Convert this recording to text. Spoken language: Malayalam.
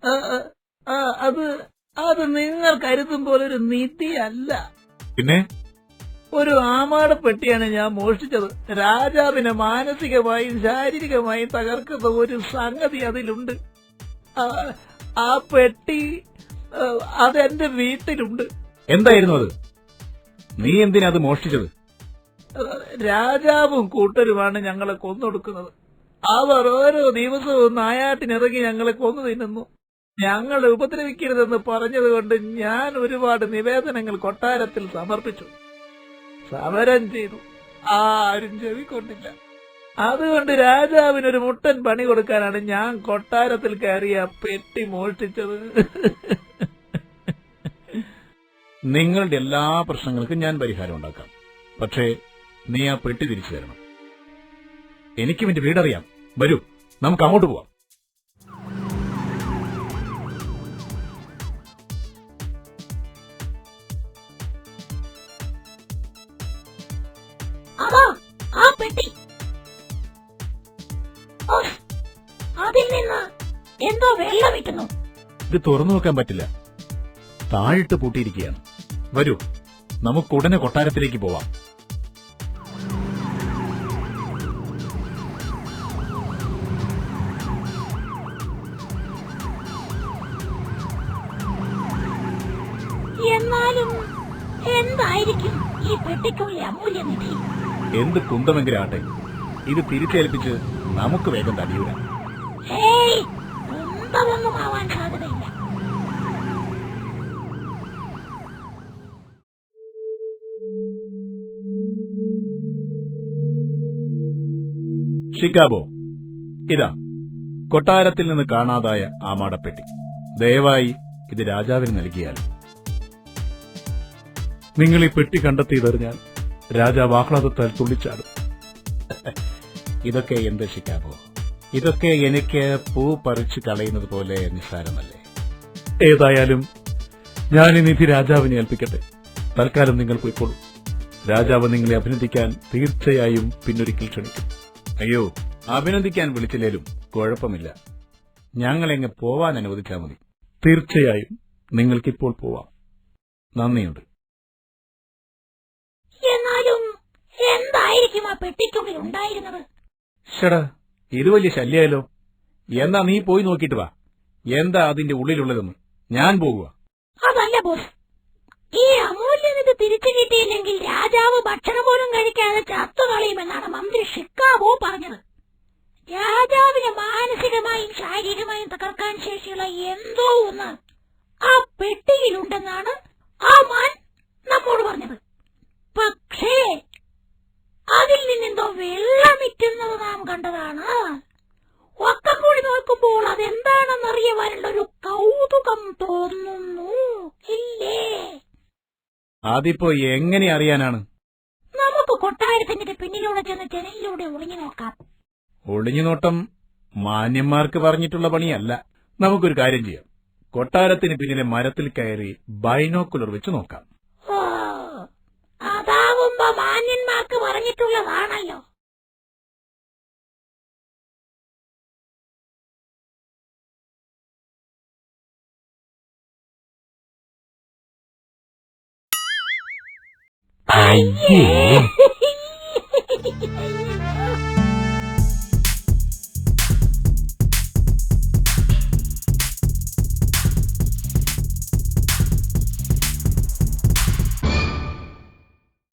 ആ, ആ, അത് അത് നിങ്ങൾ കരുതും പോലെ ഒരു നിധിയല്ല. പിന്നെ ഒരു ആമാടപ്പെട്ടിയാണ് ഞാൻ മോഷ്ടിച്ചത്. രാജാവിനെ മാനസികമായും ശാരീരികമായും തകർക്കുന്ന ഒരു സംഗതി അതിലുണ്ട്. ആ, ആ പെട്ടി അതെന്റെ വീട്ടിലുണ്ട്. എന്തായിരുന്നു അത്? നീ എന്തിനാ അത് മോഷ്ടിച്ചത്? രാജാവും കൂട്ടരുമാണ് ഞങ്ങളെ കൊന്നൊടുക്കുന്നത്. അവർ ഓരോ ദിവസവും നായാട്ടിനിറങ്ങി ഞങ്ങളെ കൊന്നു തിന്നുന്നു. ഞങ്ങളെ ഉപദ്രവിക്കരുതെന്ന് പറഞ്ഞതുകൊണ്ട് ഞാൻ ഒരുപാട് നിവേദനങ്ങൾ കൊട്ടാരത്തിൽ സമർപ്പിച്ചു. സമരം ചെയ്തു. ആരും ചെവിക്കൊണ്ടില്ല. അതുകൊണ്ട് രാജാവിനൊരു മുട്ടൻ പണി കൊടുക്കാനാണ് ഞാൻ കൊട്ടാരത്തിൽ കയറി ആ പെട്ടി മോഷ്ടിച്ചത്. നിങ്ങളുടെ എല്ലാ പ്രശ്നങ്ങൾക്കും ഞാൻ പരിഹാരം ഉണ്ടാക്കാം. പക്ഷേ നീ ആ പെട്ടി തിരിച്ചു തരണം. എനിക്കും എന്റെ വീടറിയാം. വരൂ, നമുക്ക് അങ്ങോട്ട് പോവാം. ആ പെട്ടി, അതിൽ നിന്ന് എന്തോ വെള്ളം വിട്ടുന്നു. ഇത് തുറന്നു നോക്കാൻ പറ്റില്ല, താഴിട്ട് പൂട്ടിയിരിക്കുകയാണ്. വരൂ, നമുക്ക് ഉടനെ കൊട്ടാരത്തിലേക്ക് പോവാം. എന്നാലും എന്തായിരിക്കും ഈ പെട്ടിക്കുള്ളിലെ അമൂല്യനിധി? എന്ത് കുന്തമെങ്കിലും ആട്ടെ, ഇത് തിരിച്ചേൽപ്പിച്ച് നമുക്ക് വേഗം തടിയൂരാം. കുന്തമൊന്നും ആവാൻ സാധ്യതയില്ല. ഷിക്കാബോ, ഇതാ കൊട്ടാരത്തിൽ നിന്ന് കാണാതായ ആമാടപ്പെട്ടി. ദയവായി ഇത് രാജാവിന് നൽകിയാൽ. നിങ്ങൾ ഈ പെട്ടി കണ്ടെത്തിയതറിഞ്ഞാൽ രാജാവ് ആഹ്ലാദത്താൽ തുള്ളിച്ചാടും. ഇതൊക്കെ എന്ത് ഷിക്കാബോ? ഇതൊക്കെ എനിക്ക് പൂ പറിച്ചു കളയുന്നത് പോലെ നിസ്സാരമല്ലേ? ഏതായാലും ഞാൻ ഈ നിധി രാജാവിനെ ഏൽപ്പിക്കട്ടെ. തൽക്കാലം നിങ്ങൾ പോയിക്കോളൂ. രാജാവ് നിങ്ങളെ അഭിനന്ദിക്കാൻ തീർച്ചയായും പിന്നൊരിക്കൽ ക്ഷണിക്കും. അയ്യോ, അഭിനന്ദിക്കാൻ വിളിച്ചില്ലേലും കുഴപ്പമില്ല. ഞങ്ങളെങ്ങ് പോവാൻ അനുവദിച്ചാൽ മതി. തീർച്ചയായും നിങ്ങൾക്കിപ്പോൾ പോവാം. നന്ദിയുണ്ട്. എന്നാലും എന്തായിരിക്കും ആ പെട്ടിക്കുള്ളിൽ ഉണ്ടായിരുന്നത്? ഷടാ, ഇത് വലിയ ശല്യായല്ലോ. എന്നാ നീ പോയി നോക്കിയിട്ട് വാ. എന്താ അതിന്റെ ഉള്ളിലുള്ളതെന്ന്. ഞാൻ പോകുക. അതല്ല ബോസ്, ഈ അമൂല്യനിധി തിരിച്ചു കിട്ടിയില്ലെങ്കിൽ രാജാവ് ഭക്ഷണം പോലും കഴിക്കാതെ ചത്തുകളയുമെന്നാണ് മന്ത്രി ഷിക്കാബോ പറഞ്ഞത്. രാജാവിനെ മാനസികമായും ശാരീരികമായും തകർക്കാൻ ശേഷിയുള്ള എന്തോ ഒന്ന് ആ പെട്ടിയിലുണ്ടെന്നാണ് ആ മാൻ നമ്മോട് പറഞ്ഞത്. പക്ഷേ അതിൽ നിന്നെന്തോ വെള്ളമിറ്റുന്നത് നാം കണ്ടതാണ്. ഒക്കെ കൂടി നോക്കുമ്പോൾ അതെന്താണെന്നറിയുവാനുള്ള ഒരു കൗതുകം തോന്നുന്നു, ഇല്ലേ? അതിപ്പോ എങ്ങനെ അറിയാനാണ്? നമുക്ക് കൊട്ടാരത്തിന്റെ പിന്നിലൂടെ ചെന്ന് ജനലിലൂടെ ഒളിഞ്ഞു നോക്കാം. ഒളിഞ്ഞുനോട്ടം മാന്യന്മാർക്ക് പറഞ്ഞിട്ടുള്ള പണിയല്ല. നമുക്കൊരു കാര്യം ചെയ്യാം. കൊട്ടാരത്തിന് പിന്നിലെ മരത്തിൽ കയറി ബൈനോക്കുലർ വെച്ച് നോക്കാം. അതാവുമ്പോ മാന്യന്മാർക്ക് പറഞ്ഞിട്ടുള്ളതാണല്ലോ.